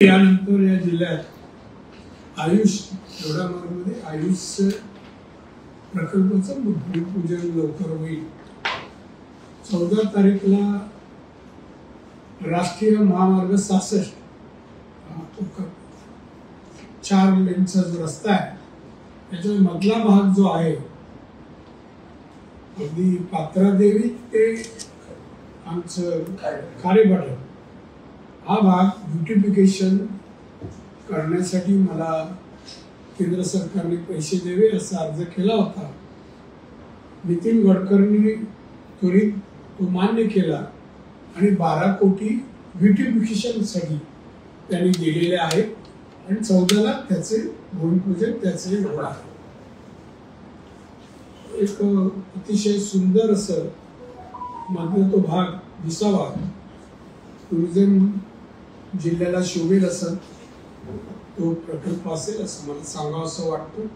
यानंतर या जिल्ह्यात आयुष दोडामार्गमध्ये आयुष प्रकल्पाचं भूमिपूजन लवकर होईल। 14 तारीखला राष्ट्रीय महामार्ग 66 4 लेनचा जो रस्ता आहे त्याचा मधला भाग जो आहे अगदी पात्रादेवी ते आमचं खारेपाटण हा भाग ब्युटिफिकेशन करण्यासाठी मला केंद्र सरकारने पैसे द्यावे असा अर्ज केला होता। नितीन गडकरींनी त्वरित तो मान्य केला आणि 12 कोटी ब्युटिफिकेशनसाठी त्यांनी दिलेले आहेत आणि 14ला त्याचे भूमिपूजन त्याचे होणार। एक अतिशय सुंदर असं मधला तो भाग दिसावा, टुरिझम जिल्ह्याला शोभेल असं तो प्रकल्प असेल असं मला सांगावं असं वाटतं।